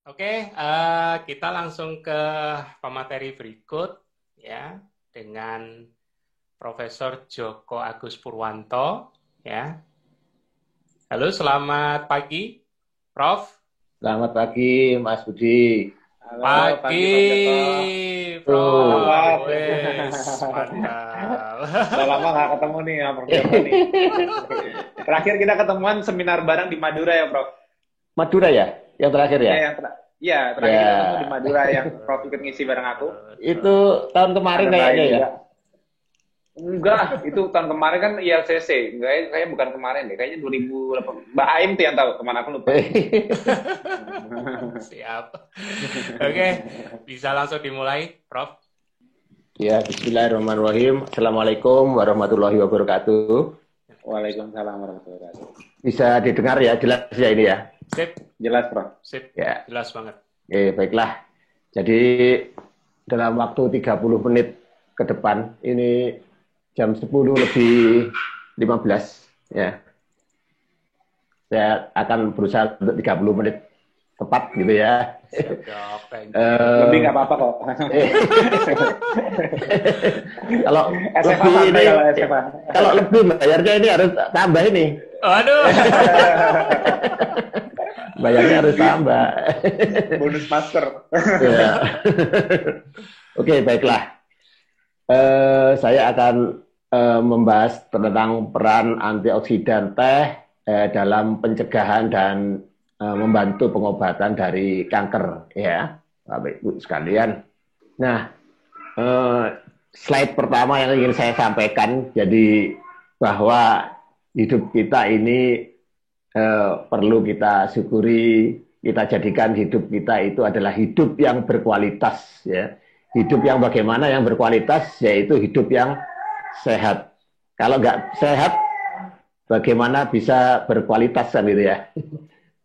Oke, kita langsung ke pemateri berikut ya dengan Profesor Joko Agus Purwanto ya. Halo, selamat pagi, Prof. Selamat pagi, Mas Budi. Halo, Pagi, pagi Pak Joko. Apa Prof. kabar? Wes, mantap. Udah lama nggak ketemu nih sama Prof Joko nih. Terakhir kita ketemuan seminar bareng di Madura ya, Prof. Madura ya? Yang terakhir ya? Iya, terakhir kita ketemu di Ya, Madura yang Prof ikut ngisi bareng aku. itu tahun kemarin Ada kayaknya Baim ya. juga. Enggak, itu tahun kemarin kan ILCC. Enggak, kayaknya bukan kemarin deh. Kayaknya 2008. Mbak Aim tuh yang tahu, teman aku lupa. Siap. Oke, bisa langsung dimulai, Prof. Ya, Bismillahirrahmanirrahim. Assalamualaikum warahmatullahi wabarakatuh. Waalaikumsalam warahmatullahi wabarakatuh. Bisa didengar ya, jelas ya ini ya? Sip, Jelas, Prof. sip. Ya, Jelas banget. baiklah. Jadi dalam waktu 30 menit ke depan, ini jam 10 lebih 15 ya. Saya akan berusaha untuk 30 menit tepat gitu ya. Siap, thank you. Lebih nggak apa-apa kok. Kalau SMA lebih santai ini, kalau SMA. kalau lebih bayarnya ini harus tambah ini. Aduh. Bayarnya harus tambah. Bonus master. Ya. Oke, baiklah. Saya akan membahas tentang peran antioksidan teh dalam pencegahan dan membantu pengobatan dari kanker, ya, Bapak Ibu sekalian. Nah, slide pertama yang ingin saya sampaikan, jadi bahwa hidup kita ini perlu kita syukuri, kita jadikan hidup kita itu adalah hidup yang berkualitas, ya. Hidup yang bagaimana yang berkualitas, yaitu hidup yang sehat. Kalau nggak sehat, bagaimana bisa berkualitas kan gitu ya?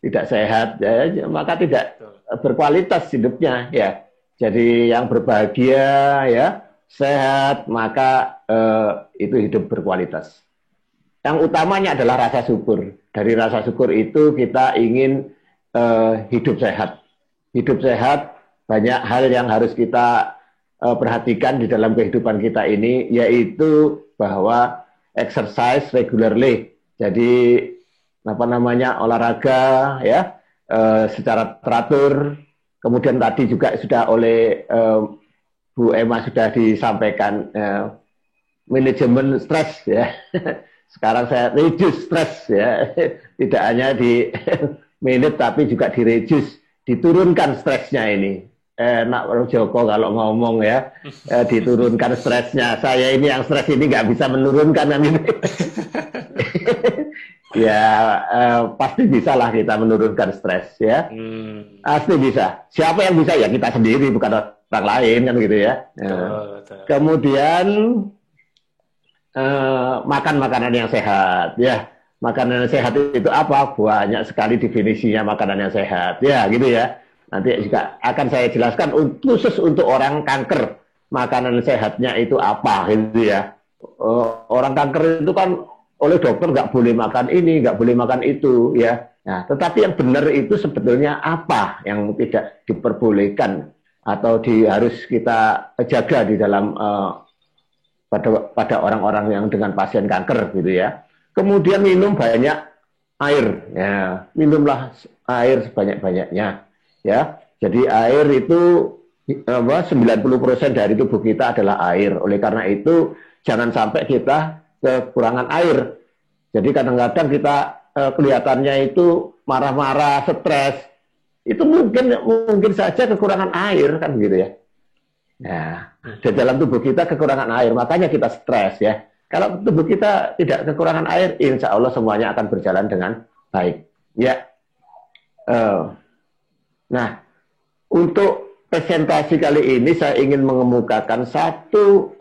Tidak sehat, ya, maka tidak berkualitas hidupnya, ya. Jadi yang berbahagia, ya, sehat, maka itu hidup berkualitas. Yang utamanya adalah rasa syukur. Dari rasa syukur itu kita ingin hidup sehat. Hidup sehat, banyak hal yang harus kita perhatikan di dalam kehidupan kita ini, yaitu bahwa exercise regularly. Jadi apa namanya, olahraga ya secara teratur. Kemudian tadi juga sudah oleh Bu Emma sudah disampaikan manajemen stres ya. Sekarang saya reduce stres ya. Tidak hanya di manage tapi juga di reduce, diturunkan stresnya ini. Enak Joko kalau ngomong ya, diturunkan stresnya. Saya ini yang stres ini nggak bisa menurunkan kan ini. Ya pasti bisa lah kita menurunkan stres ya. Pasti bisa. Siapa yang bisa? Ya kita sendiri, bukan orang lain kan gitu ya. Betul. Kemudian makan makanan yang sehat ya. Makanan yang sehat itu apa? Banyak sekali definisinya makanan yang sehat ya gitu ya. Nanti juga akan saya jelaskan khusus untuk orang kanker, makanan sehatnya itu apa gitu ya. Orang kanker itu kan oleh dokter nggak boleh makan ini, nggak boleh makan itu ya. Nah, tetapi yang benar itu sebetulnya apa yang tidak diperbolehkan atau harus kita jaga di dalam pada orang-orang yang dengan pasien kanker gitu ya. Kemudian minum banyak air ya, minumlah air sebanyak-banyaknya. Ya, jadi air itu 90% dari tubuh kita adalah air. Oleh karena itu jangan sampai kita kekurangan air. Jadi kadang-kadang kita kelihatannya itu marah-marah, stres. Itu mungkin saja kekurangan air kan gitu ya. Nah, di dalam tubuh kita kekurangan air, makanya kita stres ya. Kalau tubuh kita tidak kekurangan air, insya Allah semuanya akan berjalan dengan baik. Ya. Nah, untuk presentasi kali ini saya ingin mengemukakan satu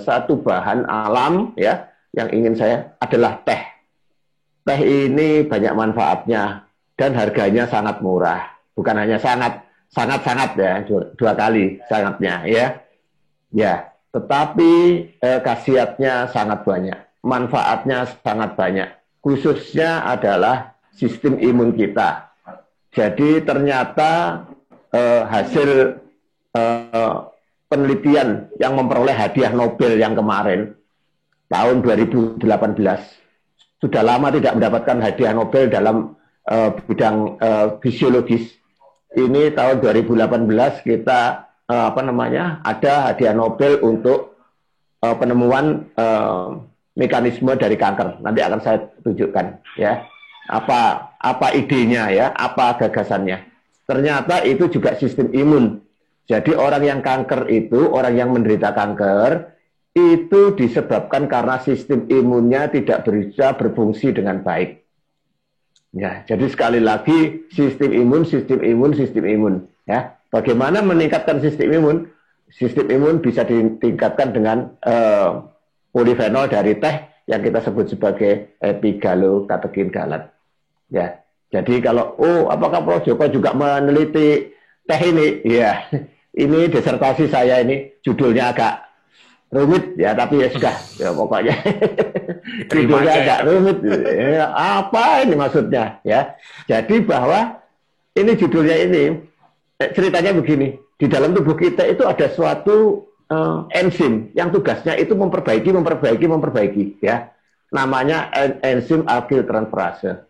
satu bahan alam ya yang ingin saya adalah teh. Teh ini banyak manfaatnya dan harganya sangat murah. Bukan hanya sangat ya, dua kali sangatnya ya. Ya, tetapi khasiatnya sangat banyak, manfaatnya sangat banyak. Khususnya adalah sistem imun kita. Jadi ternyata hasil penelitian yang memperoleh hadiah Nobel yang kemarin tahun 2018 sudah lama tidak mendapatkan hadiah Nobel dalam bidang fisiologis. Ini tahun 2018 kita ada hadiah Nobel untuk penemuan mekanisme dari kanker. Nanti akan saya tunjukkan ya. Apa idenya ya, apa gagasannya. Ternyata itu juga sistem imun. Jadi orang yang kanker itu, orang yang menderita kanker itu disebabkan karena sistem imunnya tidak bisa berfungsi dengan baik. Ya, jadi sekali lagi sistem imun ya. Bagaimana meningkatkan sistem imun? Sistem imun bisa ditingkatkan dengan polifenol dari teh yang kita sebut sebagai epigalokatekin galat. Ya, jadi kalau apakah Prof Joko juga meneliti teh ini? Ya, ini disertasi saya ini judulnya agak rumit ya, tapi ya sudah ya pokoknya judulnya agak rumit. Ya, apa ini maksudnya? Ya, jadi bahwa ini judulnya ini ceritanya begini. Di dalam tubuh kita itu ada suatu enzim yang tugasnya itu memperbaiki ya. Namanya enzim alkyltransferase.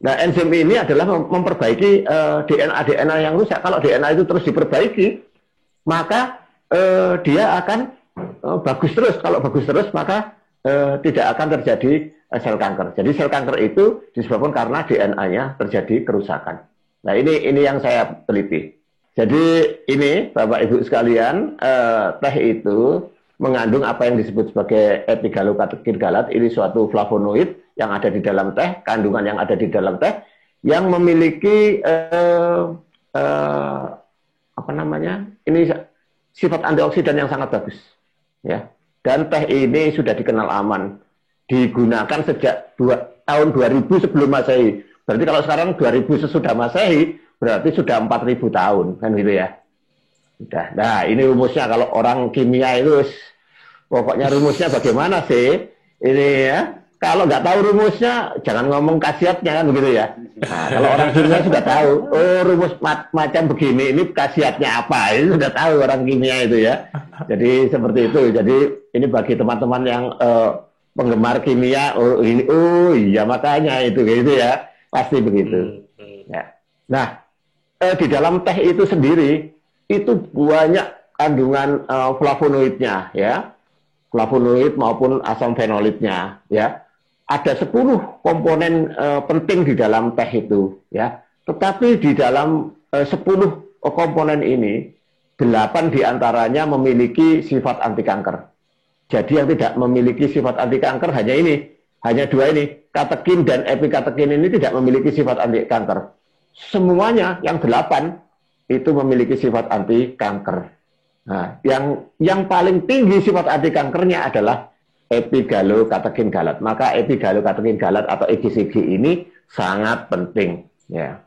Nah, enzim ini adalah memperbaiki DNA yang rusak. Kalau DNA itu terus diperbaiki, maka dia akan bagus terus. Kalau bagus terus, maka tidak akan terjadi sel kanker. Jadi sel kanker itu disebabkan karena DNA-nya terjadi kerusakan. Nah, ini yang saya teliti. Jadi ini Bapak Ibu sekalian, teh itu mengandung apa yang disebut sebagai epigalokatekin galat. Ini suatu flavonoid yang ada di dalam teh, kandungan yang ada di dalam teh, yang memiliki ini sifat antioksidan yang sangat bagus, ya. Dan teh ini sudah dikenal aman, digunakan sejak tahun 2000 sebelum Masehi. Berarti kalau sekarang 2000 sesudah Masehi, berarti sudah 4000 tahun, kan gitu ya. Sudah. Nah, ini rumusnya kalau orang kimia itu, pokoknya rumusnya bagaimana sih? Ini ya. Kalau nggak tahu rumusnya, jangan ngomong khasiatnya kan begitu ya. Nah, kalau orang kimia sudah tahu, rumus macam begini, ini khasiatnya apa? Ini sudah tahu orang kimia itu ya. Jadi seperti itu. Jadi ini bagi teman-teman yang penggemar kimia, iya makanya itu gitu ya, pasti begitu. Ya. Nah, di dalam teh itu sendiri itu banyak kandungan flavonoidnya ya. Flavonoid maupun asam fenolitnya ya. Ada 10 komponen penting di dalam teh itu ya. Tetapi di dalam 10 komponen ini 8 diantaranya memiliki sifat anti kanker. Jadi yang tidak memiliki sifat anti kanker hanya ini, hanya 2 ini, katekin dan epikatekin ini tidak memiliki sifat anti kanker. Semuanya yang 8 itu memiliki sifat anti kanker. Nah, yang paling tinggi sifat anti kankernya adalah epigalokatekin galat. Maka epigalokatekin galat atau EGCG ini sangat penting ya.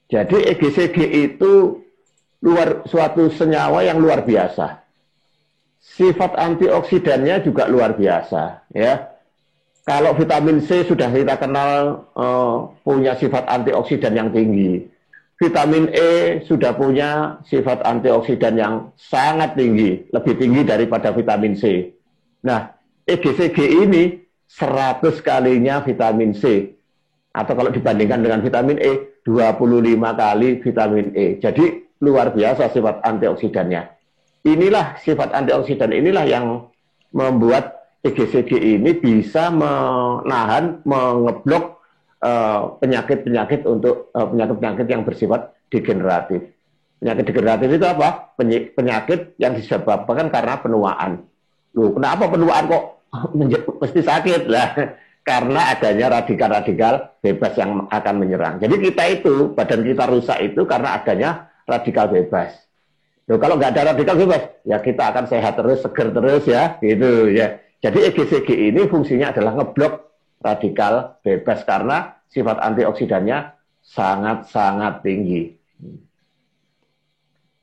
Jadi EGCG itu suatu senyawa yang luar biasa. Sifat antioksidannya juga luar biasa ya. Kalau vitamin C sudah kita kenal punya sifat antioksidan yang tinggi. Vitamin E sudah punya sifat antioksidan yang sangat tinggi, lebih tinggi daripada vitamin C. Nah, EGCG ini 100 kalinya vitamin C. Atau kalau dibandingkan dengan vitamin E, 25 kali vitamin E. Jadi luar biasa sifat antioksidannya. Inilah sifat antioksidan inilah yang membuat EGCG ini bisa menahan, mengeblok penyakit-penyakit untuk penyakit-penyakit yang bersifat degeneratif. Penyakit degeneratif itu apa? Penyakit yang disebabkan karena penuaan. Loh, kenapa penuaan kok mesti sakit? Lah, karena adanya radikal-radikal bebas yang akan menyerang. Jadi kita itu, badan kita rusak itu karena adanya radikal bebas. Loh, kalau nggak ada radikal bebas, ya kita akan sehat terus, seger terus ya, gitu ya. Jadi EGCG ini fungsinya adalah ngeblok radikal bebas karena sifat antioksidannya sangat-sangat tinggi.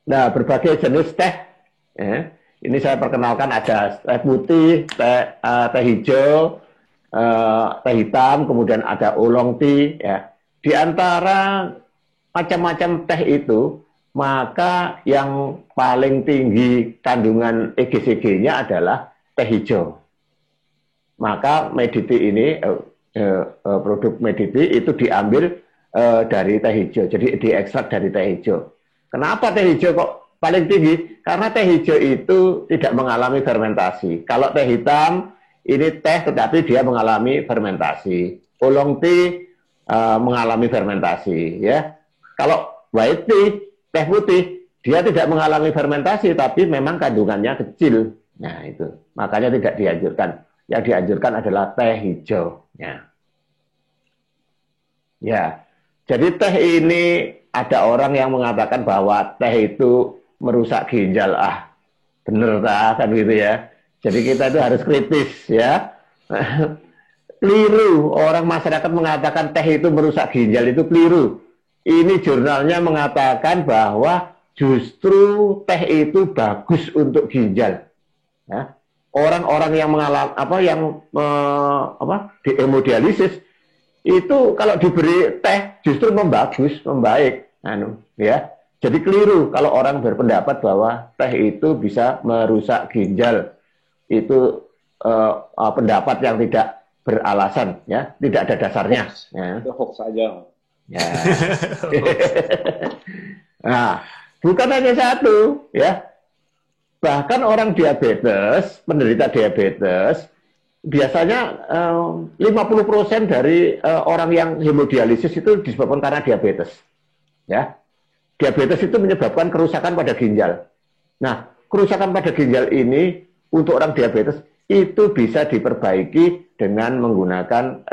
Nah, berbagai jenis teh, ya, ini saya perkenalkan ada teh putih, teh hijau, teh hitam, kemudian ada oolong tea. Ya. di antara macam-macam teh itu, maka yang paling tinggi kandungan EGCG-nya adalah teh hijau. Maka Mediti ini, produk Mediti itu diambil dari teh hijau, jadi diekstrak dari teh hijau. Kenapa teh hijau kok paling tinggi? Karena teh hijau itu tidak mengalami fermentasi. Kalau teh hitam, ini teh tetapi dia mengalami fermentasi. Oolong tea mengalami fermentasi, ya. Kalau white tea, teh putih, dia tidak mengalami fermentasi, tapi memang kandungannya kecil. Nah itu, makanya tidak dianjurkan. Yang dianjurkan adalah teh hijau. Ya, jadi teh ini ada orang yang mengatakan bahwa teh itu merusak ginjal. Bener kan gitu ya. Jadi kita itu harus kritis ya. Keliru, orang masyarakat mengatakan teh itu merusak ginjal, itu keliru. Ini jurnalnya mengatakan bahwa justru teh itu bagus untuk ginjal. Ya. Orang-orang yang mengalami di hemodialisis itu kalau diberi teh justru membaik. Ya. Jadi keliru kalau orang berpendapat bahwa teh itu bisa merusak ginjal. Itu pendapat yang tidak beralasan, ya, tidak ada dasarnya. Ya. Itu hoax saja. Ya. Nah, bukan hanya satu, ya. Bahkan orang diabetes, penderita diabetes, biasanya 50% dari orang yang hemodialisis itu disebabkan karena diabetes. Ya. Diabetes itu menyebabkan kerusakan pada ginjal. Nah, kerusakan pada ginjal ini untuk orang diabetes itu bisa diperbaiki dengan menggunakan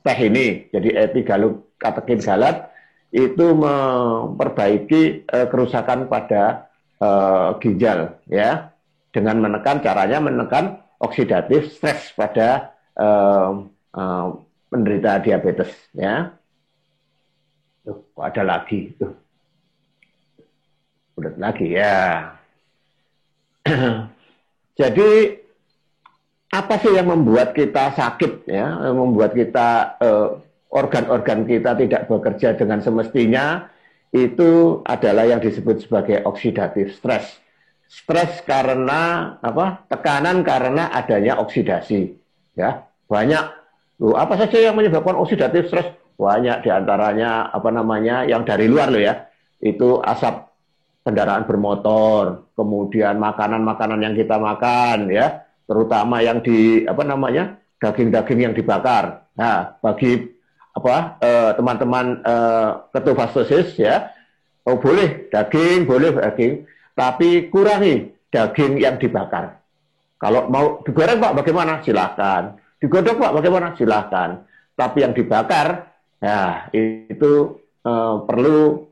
teh ini. Jadi epigallocatechin galat itu memperbaiki kerusakan pada ginjal, ya, dengan caranya menekan oksidatif stres pada penderita diabetes, ya. Ada lagi, udah lagi ya. Jadi apa sih yang membuat kita sakit, ya, membuat kita organ-organ kita tidak bekerja dengan semestinya? Itu adalah yang disebut sebagai oksidatif stres. Stres karena tekanan karena adanya oksidasi, ya. Banyak. Apa saja yang menyebabkan oksidatif stres? Banyak, diantaranya yang dari luar ya. Itu asap kendaraan bermotor, kemudian makanan-makanan yang kita makan, ya, terutama yang daging-daging yang dibakar. Nah, bagi teman-teman ketofastosis, ya, boleh daging, tapi kurangi daging yang dibakar. Kalau mau digoreng Pak, bagaimana? Silahkan. Digodok Pak, bagaimana? Silahkan. Tapi yang dibakar, ya, itu perlu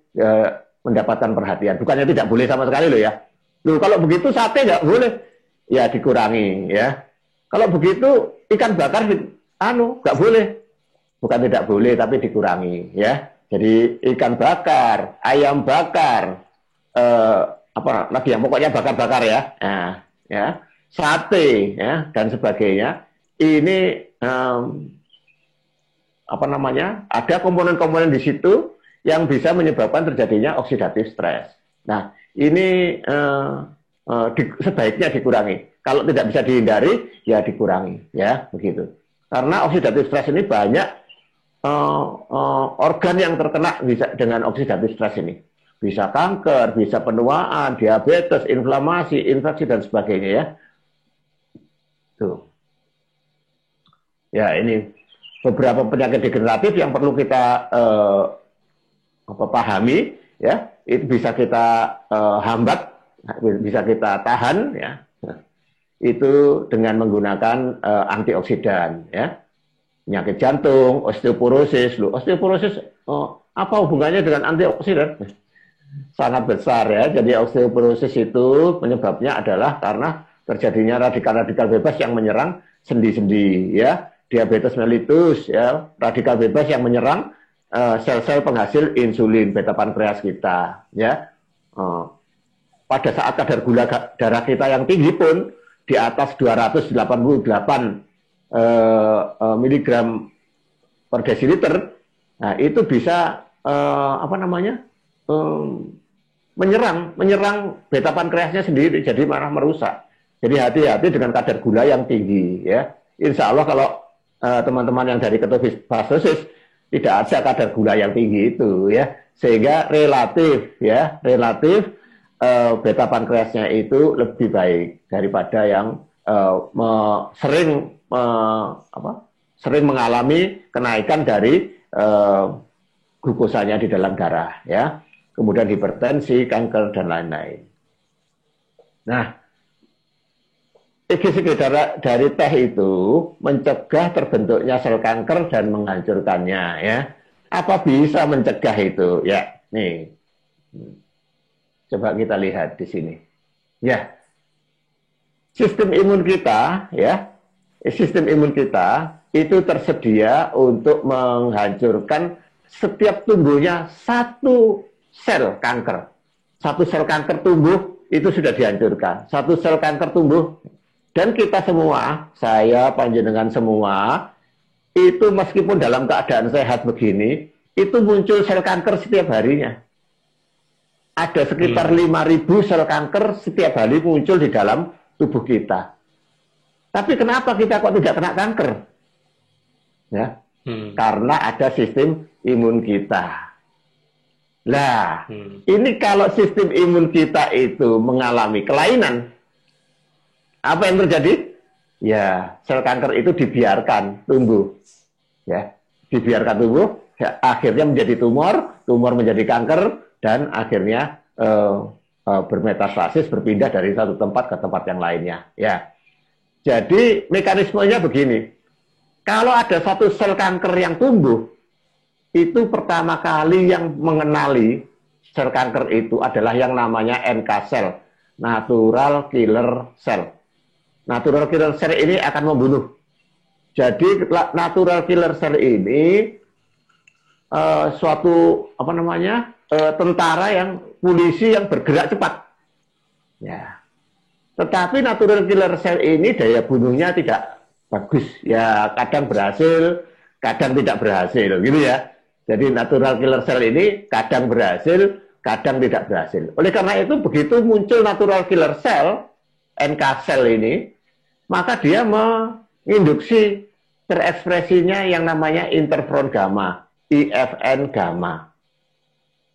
mendapatkan perhatian. Bukannya tidak boleh sama sekali loh, ya. Loh, kalau begitu sate nggak boleh, ya dikurangi, ya. Kalau begitu ikan bakar, nggak boleh. Bukan tidak boleh, tapi dikurangi, ya. Jadi ikan bakar, ayam bakar, pokoknya bakar-bakar, ya. Nah, ya, sate, ya, dan sebagainya. Ini ada komponen-komponen di situ yang bisa menyebabkan terjadinya oksidatif stres. Nah, ini sebaiknya dikurangi. Kalau tidak bisa dihindari, ya dikurangi, ya, begitu. Karena oksidatif stres ini banyak organ yang terkena bisa dengan oksidatif stres ini. Bisa kanker, bisa penuaan, diabetes, inflamasi, infeksi, dan sebagainya, ya. Tuh. Ya, ini beberapa penyakit degeneratif yang perlu kita pahami, ya. Itu bisa kita hambat, bisa kita tahan, ya. Itu dengan menggunakan antioksidan, ya. Penyakit jantung, osteoporosis. Osteoporosis apa hubungannya dengan antioksidan? Sangat besar, ya. Jadi osteoporosis itu penyebabnya adalah karena terjadinya radikal-radikal bebas yang menyerang sendi-sendi, ya. Diabetes mellitus, ya, radikal bebas yang menyerang sel-sel penghasil insulin beta pankreas kita, ya. Pada saat kadar gula darah kita yang tinggi pun di atas 288 miligram per desiliter, Nah, itu bisa apa namanya? Menyerang beta pankreasnya sendiri, jadi malah merusak. Jadi hati-hati dengan kadar gula yang tinggi, ya. Insya Allah kalau teman-teman yang dari ketofastosis tidak ada kadar gula yang tinggi itu, ya, sehingga relatif beta pankreasnya itu lebih baik daripada yang sering mengalami kenaikan dari glukosanya di dalam darah, ya, kemudian hipertensi, kanker dan lain-lain. Nah, EGCG dari teh itu mencegah terbentuknya sel kanker dan menghancurkannya, ya. Apa bisa mencegah itu? Ya, nih. Coba kita lihat di sini. Ya. Sistem imun kita, ya. Sistem imun kita itu tersedia untuk menghancurkan setiap tumbuhnya satu sel kanker. Satu sel kanker tumbuh itu sudah dihancurkan. Satu sel kanker tumbuh. Dan kita semua, saya, panjenengan semua, itu meskipun dalam keadaan sehat begini, itu muncul sel kanker setiap harinya. Ada sekitar 5.000 sel kanker setiap hari muncul di dalam tubuh kita. Tapi kenapa kita kok tidak kena kanker? Ya, karena ada sistem imun kita. Lah, ini kalau sistem imun kita itu mengalami kelainan, apa yang terjadi? Ya, sel kanker itu dibiarkan tumbuh. Ya, dibiarkan tumbuh, ya, akhirnya menjadi tumor, tumor menjadi kanker, dan akhirnya bermetastasis, berpindah dari satu tempat ke tempat yang lainnya. Ya, jadi mekanismenya begini. Kalau ada satu sel kanker yang tumbuh, itu pertama kali yang mengenali sel kanker itu adalah yang namanya NK cell, natural killer cell. Natural killer cell ini akan membunuh. Jadi natural killer cell ini suatu apa namanya tentara yang polisi yang bergerak cepat. Ya. Tetapi natural killer cell ini daya bunuhnya tidak bagus. Ya, kadang berhasil, kadang tidak berhasil, gitu ya. Jadi natural killer cell ini kadang berhasil, kadang tidak berhasil. Oleh karena itu begitu muncul natural killer cell, NK cell ini, maka dia menginduksi terekspresinya yang namanya interferon gamma, IFN gamma.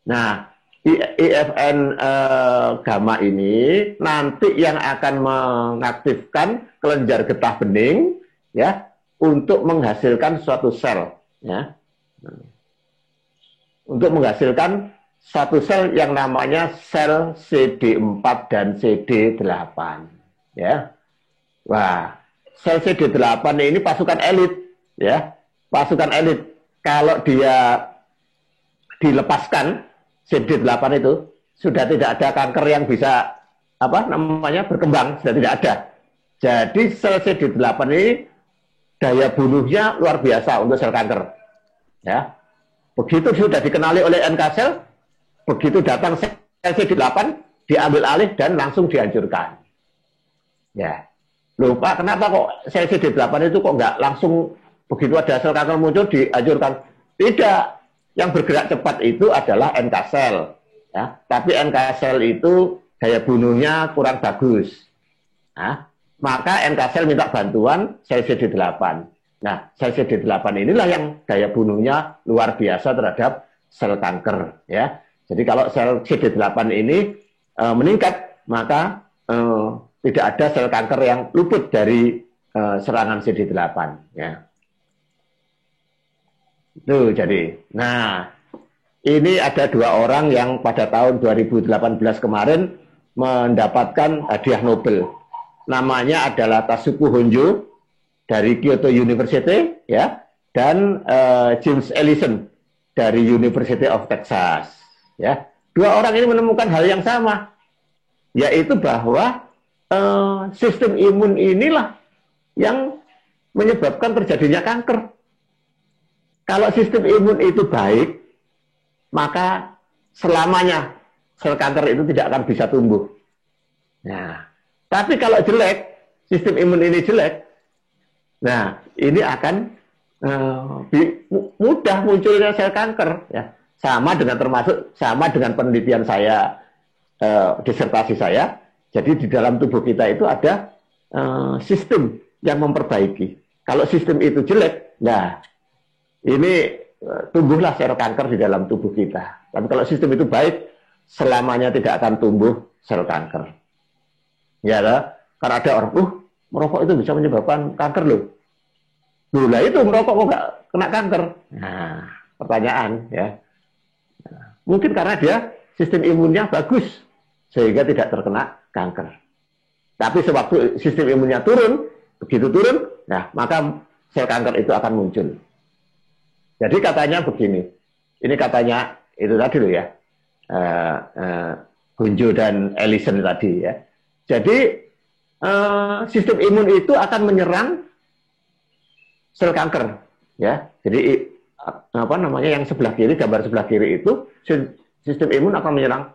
Nah, IFN gamma ini nanti yang akan mengaktifkan kelenjar getah bening, ya, untuk menghasilkan suatu sel, ya, untuk menghasilkan satu sel yang namanya sel CD4 dan CD8, ya. Wah, sel CD8 ini pasukan elit, ya, pasukan elit. Kalau dia dilepaskan CD8 itu sudah tidak ada kanker yang bisa apa namanya berkembang, sudah tidak ada. Jadi sel CD8 ini daya bunuhnya luar biasa untuk sel kanker, ya. Begitu sudah dikenali oleh NK cell, begitu datang sel CD8 diambil alih dan langsung dihancurkan, ya. Loh Pak, kenapa kok sel CD8 itu kok nggak langsung begitu ada sel kanker muncul dihancurkan? Tidak, yang bergerak cepat itu adalah NK cell, ya. Tapi NK cell itu daya bunuhnya kurang bagus. Nah, maka NK cell minta bantuan sel CD8. Nah, sel CD8 inilah yang daya bunuhnya luar biasa terhadap sel kanker, ya. Jadi kalau sel CD8 ini meningkat, maka tidak ada sel kanker yang luput dari serangan CD8, ya. Tuh, jadi. Nah, ini ada dua orang yang pada tahun 2018 kemarin mendapatkan hadiah Nobel. Namanya adalah Tasuku Honjo dari Kyoto University, ya, dan James Ellison dari University of Texas, ya. Dua orang ini menemukan hal yang sama, yaitu bahwa sistem imun inilah yang menyebabkan terjadinya kanker. Kalau sistem imun itu baik, maka selamanya sel kanker itu tidak akan bisa tumbuh. Nah, tapi kalau jelek, sistem imun ini jelek, nah ini akan mudah munculnya sel kanker ya. Sama dengan penelitian saya, disertasi saya. Jadi di dalam tubuh kita itu ada sistem yang memperbaiki. Kalau sistem itu jelek, nah ini tumbuhlah sel kanker di dalam tubuh kita. Tapi kalau sistem itu baik, selamanya tidak akan tumbuh sel kanker. Ya, karena ada orang, merokok itu bisa menyebabkan kanker loh. Lah itu merokok kok nggak kena kanker? Nah, pertanyaan ya. Mungkin karena dia sistem imunnya bagus sehingga tidak terkena kanker. Tapi sewaktu sistem imunnya turun, begitu turun, nah maka sel kanker itu akan muncul. Jadi katanya begini, ini katanya itu tadi loh ya, Gunjo dan Ellison tadi ya. Jadi sistem imun itu akan menyerang sel kanker ya. Jadi apa namanya yang sebelah kiri, gambar sebelah kiri itu sistem imun akan menyerang.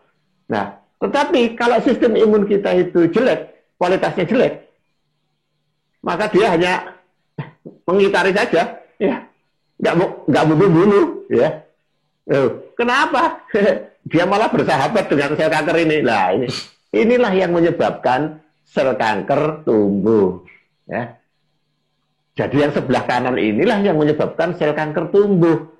Nah, tetapi kalau sistem imun kita itu jelek, kualitasnya jelek, maka dia hanya mengitari saja, ya, nggak bunuh-bunuh, ya. Kenapa? Dia malah bersahabat dengan sel kanker ini. Lah inilah yang menyebabkan sel kanker tumbuh, ya. Jadi yang sebelah kanan inilah yang menyebabkan sel kanker tumbuh.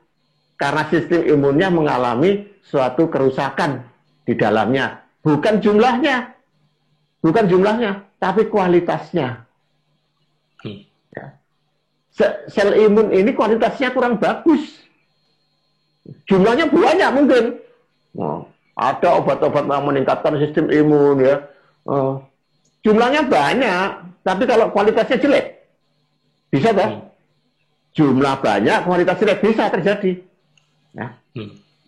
Karena sistem imunnya mengalami suatu kerusakan di dalamnya. Bukan jumlahnya. Bukan jumlahnya, tapi kualitasnya. Ya. Sel imun ini kualitasnya kurang bagus. Jumlahnya banyak mungkin. Nah, ada obat-obat yang meningkatkan sistem imun, ya. Jumlahnya banyak, tapi kalau kualitasnya jelek, bisa kan? Jumlah banyak, kualitas jelek bisa terjadi. Nah,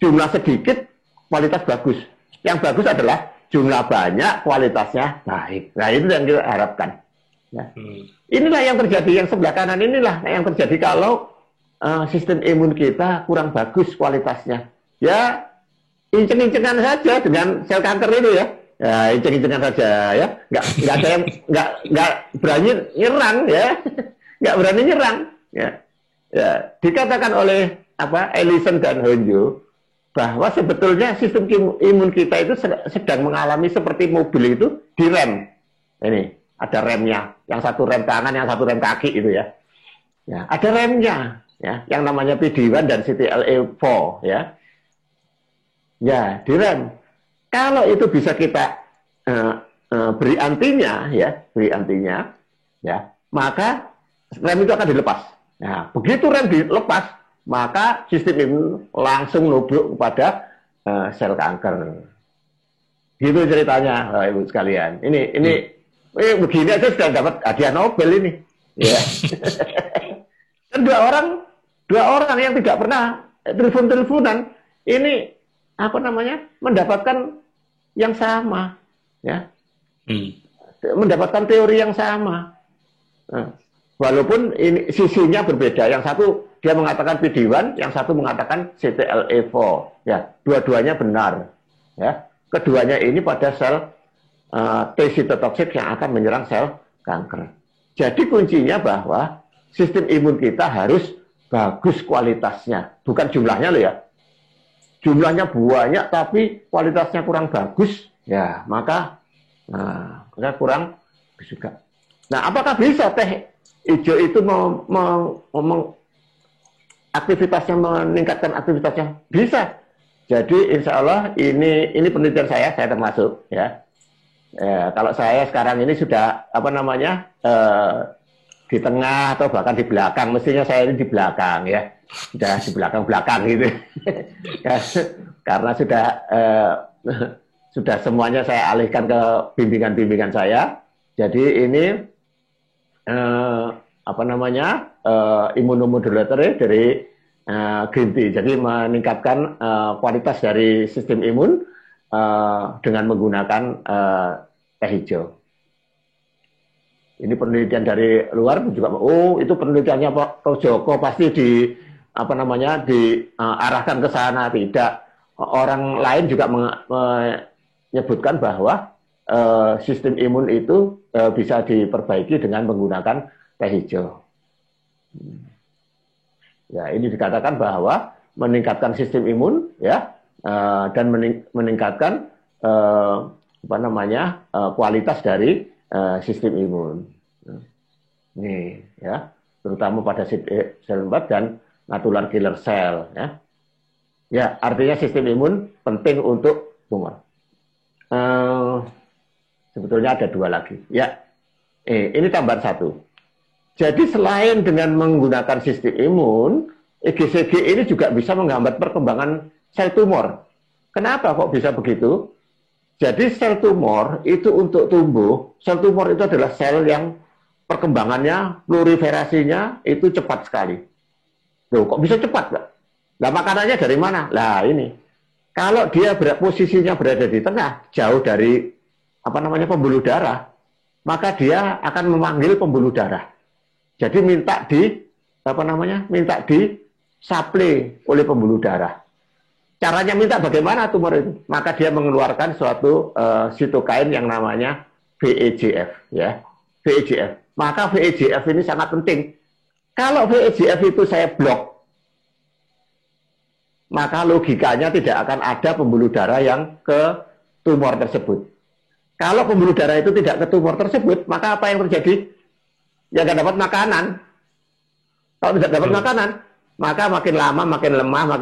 jumlah sedikit, kualitas bagus. Yang bagus adalah jumlah banyak, kualitasnya baik. Nah, itu yang kita harapkan. Ya. Inilah yang terjadi, yang sebelah kanan inilah yang terjadi kalau sistem imun kita kurang bagus kualitasnya. Ya, inceng-incengan saja dengan sel kanker itu ya. Ya, inceng-incengan saja ya. Nggak ada yang nggak berani nyerang ya. Nggak berani nyerang ya. Ya, dikatakan oleh Ellison dan Honjo bahwa sebetulnya sistem imun kita itu sedang mengalami seperti mobil itu direm. Ini ada remnya, yang satu rem tangan, yang satu rem kaki itu ya. Ya, ada remnya ya, yang namanya PD-1 dan CTLA-4 ya. Ya, direm. Kalau itu bisa kita beri antinya ya, maka rem itu akan dilepas. Nah, begitu rem dilepas, maka sistem imun langsung nubruk kepada sel kanker. Gitu ceritanya, Ibu sekalian. Ini begini aja sudah dapat hadiah Nobel ini. Ya. Dan dua orang yang tidak pernah telepon-teleponan, ini mendapatkan yang sama, ya. Mendapatkan teori yang sama. Walaupun ini sisinya berbeda. Yang satu dia mengatakan PD-1, yang satu mengatakan CTLA-4. Ya, dua-duanya benar. Ya, keduanya ini pada sel T sitotoksik yang akan menyerang sel kanker. Jadi kuncinya bahwa sistem imun kita harus bagus kualitasnya, bukan jumlahnya loh ya. Jumlahnya banyak tapi kualitasnya kurang bagus, ya maka kurang juga. Nah, apakah bisa teh hijau itu aktivitasnya meningkatkan aktivitasnya? Bisa. Jadi insya Allah ini penelitian saya termasuk ya. Kalau saya sekarang ini sudah di tengah atau bahkan di belakang, mestinya saya ini di belakang ya, sudah di belakang gitu. Karena sudah semuanya saya alihkan ke bimbingan saya. Jadi ini imunomodulator dari green tea. Jadi meningkatkan kualitas dari sistem imun dengan menggunakan teh hijau. Ini penelitian dari luar juga. Oh, itu penelitiannya Pak Joko pasti diarahkan ke sana. Tidak. Orang lain juga menyebutkan bahwa sistem imun itu bisa diperbaiki dengan menggunakan teh hijau. Ya, ini dikatakan bahwa meningkatkan sistem imun, ya, dan meningkatkan kualitas dari sistem imun. Nih, ya, terutama pada sel 4 dan natular killer cell, ya. Ya, artinya sistem imun penting untuk tumor. Sebetulnya ada 2 lagi. Ya, ini tambahan 1. Jadi selain dengan menggunakan sistem imun, EGCG ini juga bisa menghambat perkembangan sel tumor. Kenapa kok bisa begitu? Jadi sel tumor itu untuk tumbuh, sel tumor itu adalah sel yang perkembangannya, proliferasinya itu cepat sekali. Loh, kok bisa cepat, Pak? Nah, makanannya dari mana? Nah, ini. Kalau dia posisinya berada di tengah, jauh dari pembuluh darah, maka dia akan memanggil pembuluh darah. Jadi minta disuplai oleh pembuluh darah. Caranya minta bagaimana tumor itu? Maka dia mengeluarkan suatu sitokain yang namanya VEGF, ya. VEGF. Maka VEGF ini sangat penting. Kalau VEGF itu saya blok, maka logikanya tidak akan ada pembuluh darah yang ke tumor tersebut. Kalau pembuluh darah itu tidak ke tumor tersebut, maka apa yang terjadi? Ya nggak dapat makanan. Kalau tidak dapat makanan, maka makin lama makin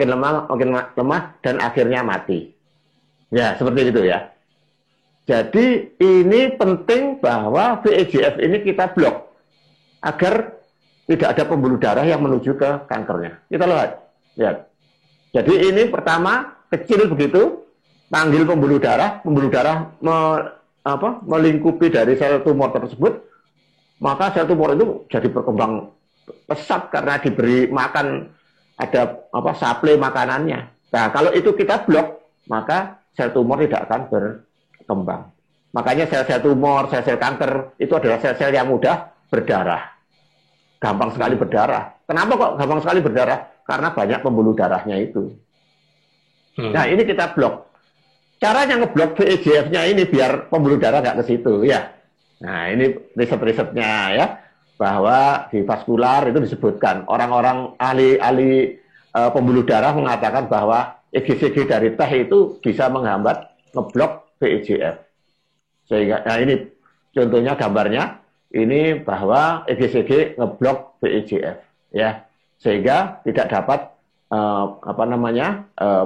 lemah, dan akhirnya mati. Ya, seperti itu ya. Jadi ini penting bahwa VEGF ini kita blok agar tidak ada pembuluh darah yang menuju ke kankernya. Kita lihat. Ya. Jadi ini pertama kecil begitu, panggil pembuluh darah melingkupi dari sel tumor tersebut, maka sel tumor itu jadi berkembang pesat karena diberi makan, ada suplai makanannya. Nah, kalau itu kita blok, maka sel tumor tidak akan berkembang. Makanya sel-sel tumor, sel-sel kanker itu adalah sel-sel yang mudah berdarah. Gampang sekali berdarah. Kenapa kok gampang sekali berdarah? Karena banyak pembuluh darahnya itu. Nah, ini kita blok. Caranya ngeblok VEGF-nya ini biar pembuluh darah nggak ke situ, ya. Nah, ini riset-risetnya ya, bahwa di vaskular itu disebutkan orang-orang ahli pembuluh darah mengatakan bahwa EGCG dari teh itu bisa menghambat ngeblok VEGF. Sehingga, nah ini contohnya gambarnya, ini bahwa EGCG ngeblok VEGF, ya, sehingga tidak dapat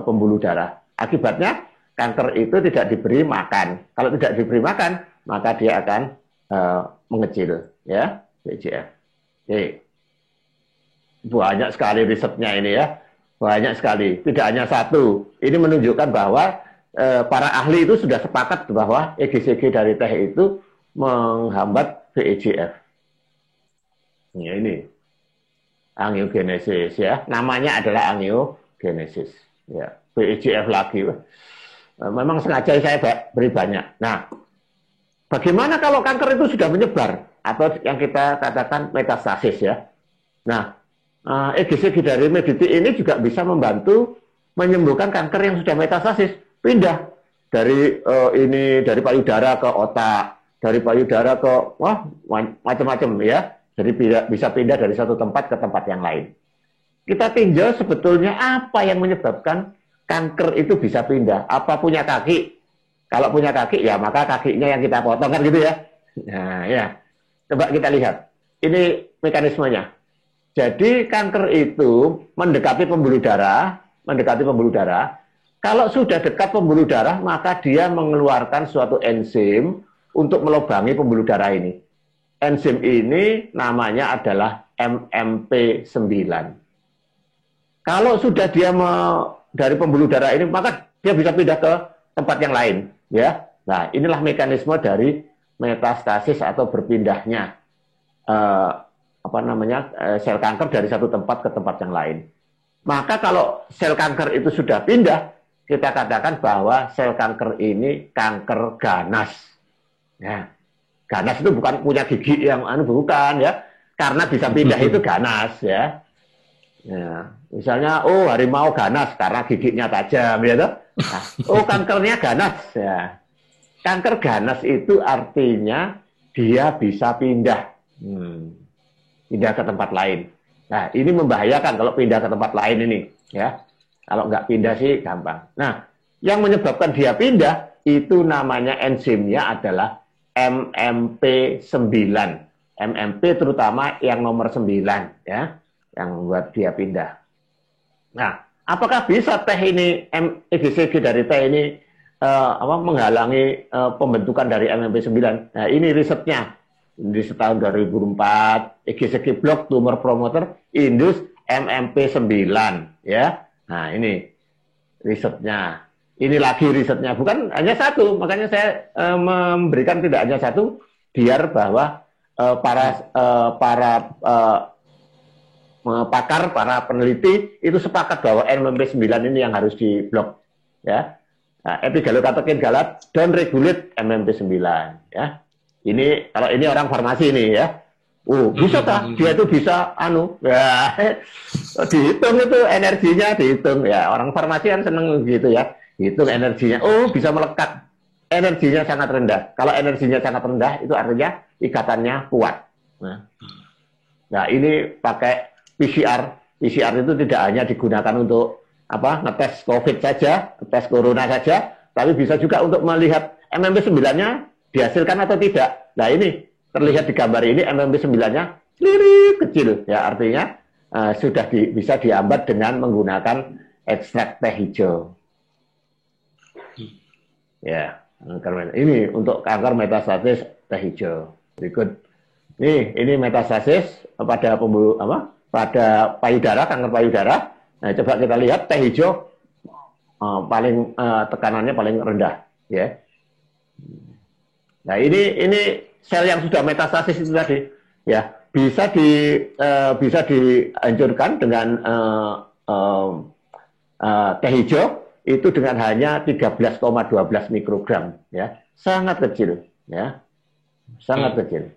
pembuluh darah. Akibatnya kanker itu tidak diberi makan. Kalau tidak diberi makan, maka dia akan mengecil, ya, VEGF. Oke. Banyak sekali risetnya ini ya, banyak sekali. Tidak hanya satu. Ini menunjukkan bahwa para ahli itu sudah sepakat bahwa EGCG dari teh itu menghambat VEGF. Ya, ini angiogenesis ya. Namanya adalah angiogenesis. Ya, VEGF lagi. Memang sengaja saya beri banyak. Nah, bagaimana kalau kanker itu sudah menyebar atau yang kita katakan metastasis ya? Nah, EGCG dari Mediti ini juga bisa membantu menyembuhkan kanker yang sudah metastasis, pindah dari dari payudara ke otak, dari payudara ke macam-macam ya. Jadi bisa pindah dari satu tempat ke tempat yang lain. Kita tinjau sebetulnya apa yang menyebabkan kanker itu bisa pindah. Apa punya kaki? Kalau punya kaki ya maka kakinya yang kita potong kan gitu ya. Nah ya, coba kita lihat. Ini mekanismenya. Jadi kanker itu mendekati pembuluh darah. Kalau sudah dekat pembuluh darah, maka dia mengeluarkan suatu enzim untuk melubangi pembuluh darah ini. Enzim ini namanya adalah MMP9. Kalau sudah dia dari pembuluh darah ini, maka dia bisa pindah ke tempat yang lain, ya. Nah, inilah mekanisme dari metastasis atau berpindahnya sel kanker dari satu tempat ke tempat yang lain. Maka kalau sel kanker itu sudah pindah, kita katakan bahwa sel kanker ini kanker ganas. Ya. Ganas itu bukan punya gigi yang bukan ya, karena bisa pindah itu ganas ya. Ya. Misalnya, harimau ganas karena giginya tajam ya toh. Nah, kankernya ganas ya. Kanker ganas itu artinya dia bisa pindah ke tempat lain. Nah, ini membahayakan kalau pindah ke tempat lain ini, ya. Kalau nggak pindah sih gampang. Nah, yang menyebabkan dia pindah itu namanya enzimnya adalah MMP9. MMP terutama yang nomor 9, ya, yang membuat dia pindah. Nah, apakah bisa teh ini EGCG dari teh ini menghalangi pembentukan dari MMP9? Nah, ini risetnya. Di tahun 2004, EGCG blok tumor promoter indus MMP9, ya. Nah, ini risetnya. Ini lagi risetnya, bukan hanya satu, makanya saya memberikan tidak hanya satu, biar bahwa pakar, para peneliti itu sepakat bahwa MMP9 ini yang harus diblok, ya. Nah, epigallocatechin galat don't regulate MMP9, ya. Ini kalau ini orang farmasi nih, ya. Bisa tak? Dia itu bisa ya, dihitung itu energinya, dihitung ya. Orang farmasi kan seneng gitu ya. Hitung energinya. Bisa melekat. Energinya sangat rendah. Kalau energinya sangat rendah itu artinya ikatannya kuat. Nah, ini pakai PCR. PCR itu tidak hanya digunakan untuk ngetes COVID saja, ngetes corona saja, tapi bisa juga untuk melihat MMP9-nya dihasilkan atau tidak. Nah, ini terlihat di gambar ini MMP9-nya kecil, ya, artinya sudah bisa diambat dengan menggunakan ekstrak teh hijau. Ya, ini untuk kanker metastasis teh hijau. Berikut, ini metastasis pada pada payudara, kanker payudara. Nah, coba kita lihat teh hijau paling tekanannya paling rendah, ya. Nah, ini sel yang sudah metastasis itu tadi, ya, bisa dihancurkan dengan teh hijau itu dengan hanya 13,12 mikrogram, ya, sangat kecil, ya, sangat kecil.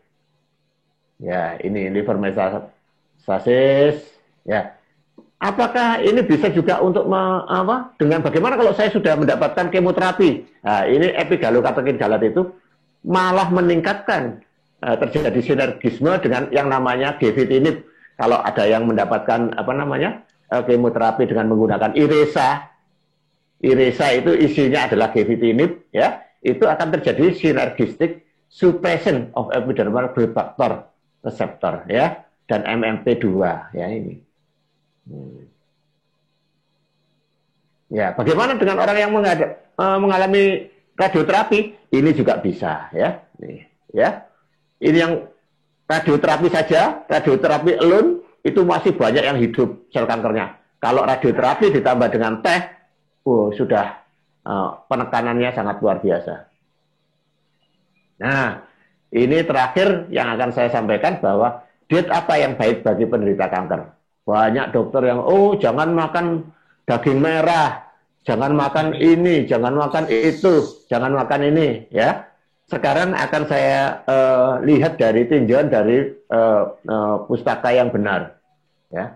Ya, ini liver metastasis, ya. Apakah ini bisa juga untuk dengan bagaimana kalau saya sudah mendapatkan kemoterapi? Nah, ini epigallocatechin galat itu malah meningkatkan terjadi sinergisme dengan yang namanya gefitinib. Kalau ada yang mendapatkan kemoterapi dengan menggunakan iresa itu isinya adalah gefitinib, ya, itu akan terjadi synergistic suppression of epidermal growth factor receptor, ya, dan MMP2, ya, ini. Ya, bagaimana dengan orang yang mengalami radioterapi? Ini juga bisa, ya. Nih, ya. Ini yang radioterapi saja, radioterapi alone itu masih banyak yang hidup sel kankernya. Kalau radioterapi ditambah dengan teh, sudah penekanannya sangat luar biasa. Nah, ini terakhir yang akan saya sampaikan bahwa diet apa yang baik bagi penderita kanker. Banyak dokter yang jangan makan daging merah, jangan makan ini, jangan makan itu, jangan makan ini, ya. Sekarang akan saya lihat dari tinjauan dari pustaka yang benar, ya.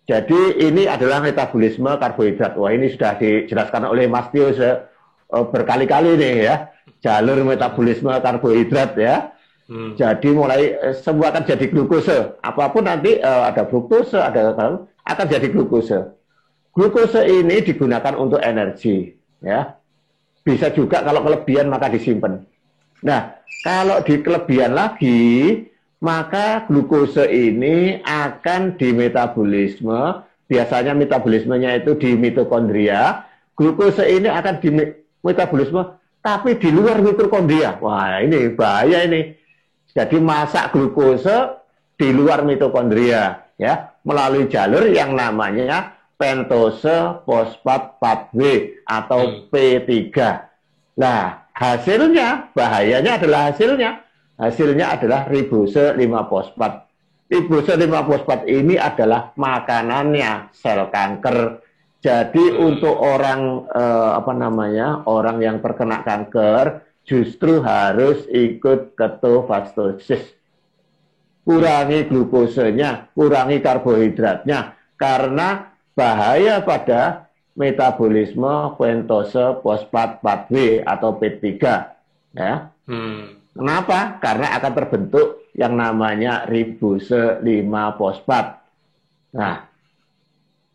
Jadi ini adalah metabolisme karbohidrat. Wah, ini sudah dijelaskan oleh Mas Tio berkali-kali nih, ya. Jalur metabolisme karbohidrat, ya. Jadi mulai semua akan jadi glukose. Apapun nanti ada fruktose, akan jadi glukose. Glukose ini digunakan untuk energi, ya. Bisa juga kalau kelebihan maka disimpan. Nah, kalau di kelebihan lagi, maka glukose ini akan dimetabolisme. Biasanya metabolismenya itu di mitokondria. Glukose ini akan dimetabolisme, tapi di luar mitokondria. Wah, ini bahaya ini. Jadi masak glukose di luar mitokondria, ya, melalui jalur yang namanya pentose fosfat 4W atau P3. Nah, hasilnya, bahayanya adalah hasilnya adalah ribose 5-fosfat. Ribose 5-fosfat ini adalah makanannya sel kanker. Jadi untuk orang orang yang terkena kanker justru harus ikut ketofastosis. Kurangi glukosenya, kurangi karbohidratnya, karena bahaya pada metabolisme pentose fosfat 4W atau P3. Ya. Kenapa? Karena akan terbentuk yang namanya ribose 5-fosfat. Nah,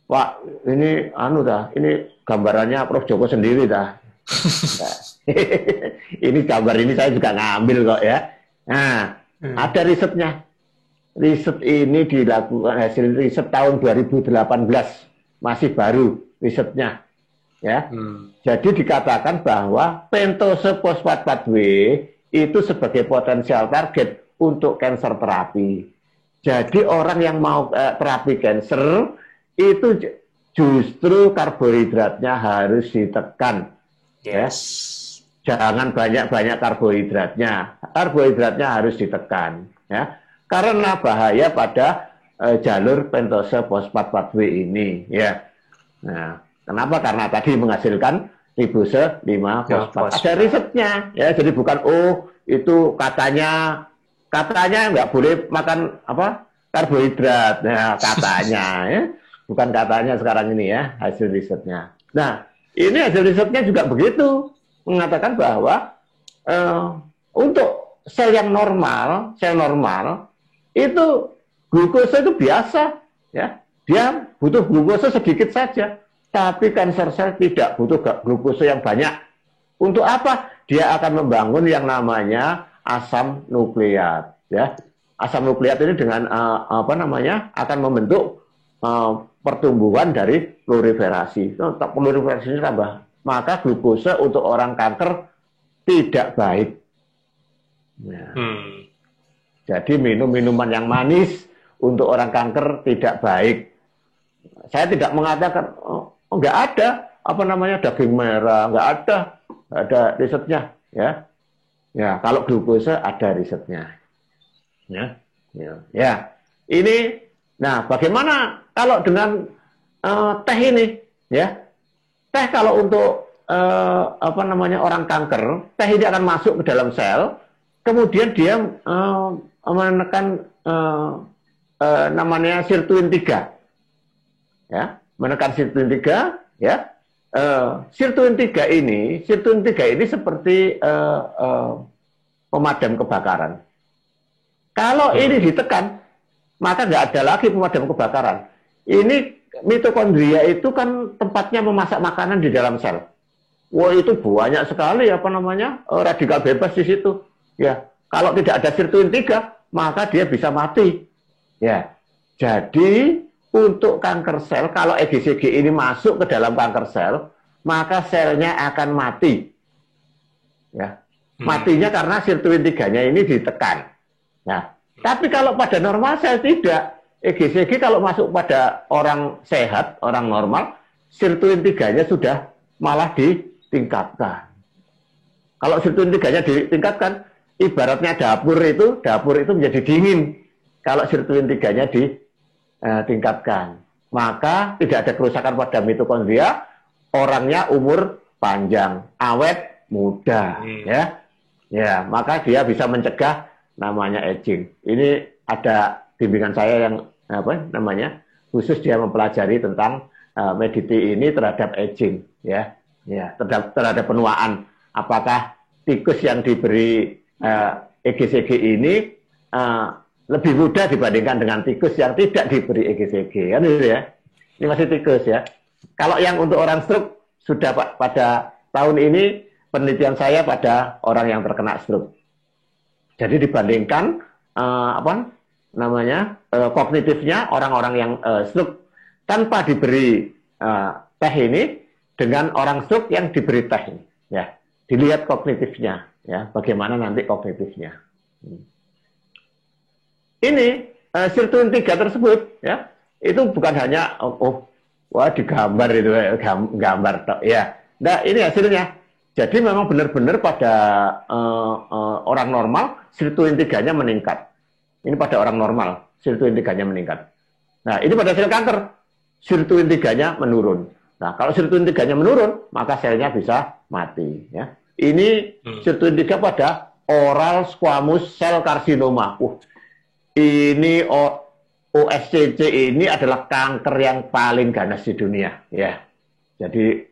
Pak, ini anu dah, ini gambarannya Prof Joko sendiri dah. Nah, ini gambar ini saya juga ngambil kok ya. Nah, ada risetnya. Riset ini dilakukan hasil riset tahun 2018, masih baru risetnya. Ya, jadi dikatakan bahwa pentose fosfat 4W itu sebagai potensial target untuk cancer terapi. Jadi orang yang mau terapi cancer itu justru karbohidratnya harus ditekan. Yes. Ya. Jangan banyak-banyak karbohidratnya. Karbohidratnya harus ditekan. Ya. Karena bahaya pada jalur pentose fosfat 4W ini. Ya. Nah, kenapa? Karena tadi menghasilkan ribose 5 fosfat. Ada risetnya. Ya. Jadi bukan itu katanya nggak boleh makan karbohidrat. Nah, katanya ya. Bukan katanya sekarang ini ya, hasil risetnya. Nah, ini hasil risetnya juga begitu. Mengatakan bahwa untuk sel normal, itu glukosa itu biasa. Ya. Dia butuh glukosa sedikit saja. Tapi kanker sel tidak butuh glukosa yang banyak. Untuk apa? Dia akan membangun yang namanya asam nukleat. Ya. Asam nukleat ini dengan akan membentuk pertumbuhan dari proliferasi. Proliferasinya tambah. Maka glukosa untuk orang kanker tidak baik. Nah, jadi minum minuman yang manis untuk orang kanker tidak baik. Saya tidak mengatakan nggak ada daging merah, nggak ada risetnya, ya. Ya, kalau glukosa ada risetnya. Ya. Ini, nah bagaimana kalau dengan teh ini, ya? Teh kalau untuk orang kanker, teh ini akan masuk ke dalam sel, kemudian dia menekan namanya sirtuin 3. Ya, menekan sirtuin 3, ya. Sirtuin 3 ini seperti pemadam kebakaran. Kalau ini ditekan, maka nggak ada lagi pemadam kebakaran. Ini mitokondria itu kan tempatnya memasak makanan di dalam sel. Wah, itu banyak sekali radikal bebas di situ. Ya, kalau tidak ada sirtuin 3, maka dia bisa mati. Ya. Jadi untuk kanker sel, kalau EGCG ini masuk ke dalam kanker sel, maka selnya akan mati. Ya. Matinya karena sirtuin 3-nya ini ditekan. Nah, tapi kalau pada normal sel tidak. EGCG kalau masuk pada orang sehat, orang normal, sirtuin 3-nya sudah malah ditingkatkan. Kalau sirtuin 3-nya ditingkatkan, ibaratnya dapur itu menjadi dingin. Kalau sirtuin 3-nya ditingkatkan, maka tidak ada kerusakan pada mitokondria, orangnya umur panjang, awet muda, ya. Ya, maka dia bisa mencegah namanya aging. Ini ada bimbingan saya yang khusus dia mempelajari tentang mediti ini terhadap aging, ya, terhadap penuaan. Apakah tikus yang diberi EGCG ini lebih mudah dibandingkan dengan tikus yang tidak diberi EGCG, kan itu ya? Ini masih tikus ya. Kalau yang untuk orang stroke sudah pada tahun ini penelitian saya pada orang yang terkena stroke. Jadi dibandingkan kognitifnya orang-orang yang stroke tanpa diberi teh ini dengan orang stroke yang diberi teh ini, ya. Dilihat kognitifnya, ya, bagaimana nanti kognitifnya. Ini sirtuin 3 tersebut, ya, itu bukan hanya digambar itu, gambar tok, ya. Nah, ini hasilnya. Jadi memang benar-benar pada orang normal sirtuin 3-nya meningkat. Ini pada orang normal sirtuin 3-nya meningkat. Nah, ini pada sel kanker sirtuin 3-nya menurun. Nah, kalau sirtuin 3-nya menurun, maka selnya bisa mati, ya. Ini sirtuin 3 pada oral squamous cell carcinoma. Ini OSCC ini adalah kanker yang paling ganas di dunia, ya. Jadi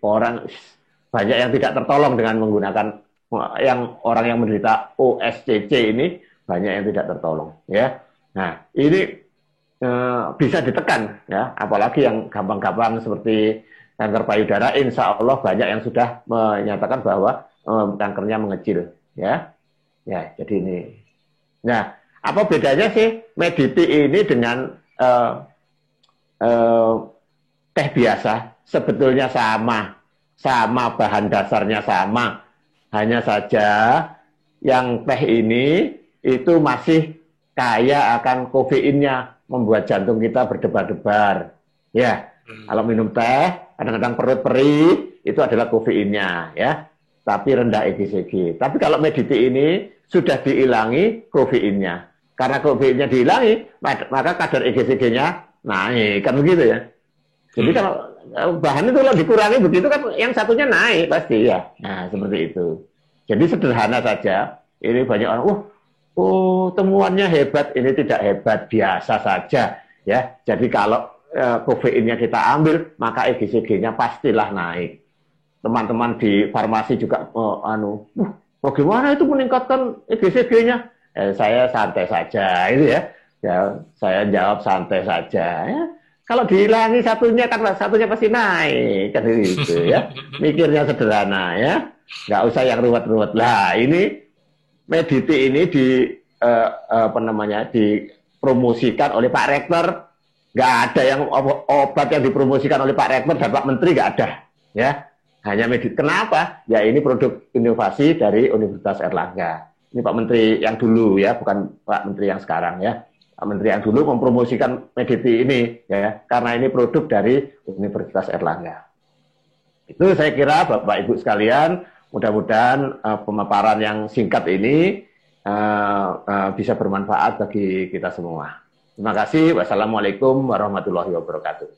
banyak yang tidak tertolong dengan menggunakan orang yang menderita OSCC ini banyak yang tidak tertolong, ya. Nah, ini bisa ditekan, ya. Apalagi yang gampang-gampang seperti kanker payudara, insya Allah banyak yang sudah menyatakan bahwa kankernya mengecil, ya. Ya, jadi ini. Nah, apa bedanya sih Mediti ini dengan teh biasa? Sebetulnya sama bahan dasarnya sama. Hanya saja yang teh ini itu masih kaya akan kofeinnya, membuat jantung kita berdebar-debar. Ya, kalau minum teh kadang-kadang perut perih, itu adalah kofeinnya, ya. Tapi rendah EGCG. Tapi kalau Mediti ini sudah dihilangi kofeinnya. Karena kofeinnya dihilangi, maka kadar EGCG-nya naik, kan begitu ya. Jadi kalau bahan itu kalau dikurangi begitu kan yang satunya naik pasti ya. Nah, seperti itu. Jadi sederhana saja. Ini banyak orang, temuannya hebat, ini tidak hebat, biasa saja ya. Jadi kalau kofeinnya kita ambil, maka EGCG-nya pastilah naik. Teman-teman di farmasi juga bagaimana itu meningkatkan EGCG-nya? Saya santai saja itu ya. Ya, saya jawab santai saja ya. Kalau dihilangi satunya kan satunya pasti naik kan itu ya. Mikirnya sederhana ya. Nggak usah yang ruwet-ruwet. Lah, ini Mediti ini dipromosikan oleh Pak Rektor. Nggak ada yang obat yang dipromosikan oleh Pak Rektor dan Pak Menteri nggak ada ya. Hanya Mediti. Kenapa? Ya ini produk inovasi dari Universitas Erlangga. Ini Pak Menteri yang dulu ya, bukan Pak Menteri yang sekarang ya. Pak Menteri yang dulu mempromosikan Mediti ini ya, karena ini produk dari Universitas Erlangga. Itu saya kira Bapak Ibu sekalian, mudah-mudahan pemaparan yang singkat ini bisa bermanfaat bagi kita semua. Terima kasih. Wassalamualaikum warahmatullahi wabarakatuh.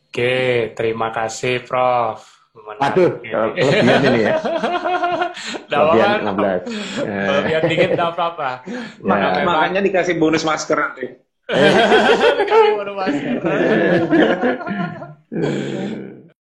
Oke, terima kasih Prof. Aduh, kelebihan ini ya. Kelebihan 16. Kelebihan dikit enggak apa-apa. Makanya dikasih bonus masker nanti. Dikasih bonus masker.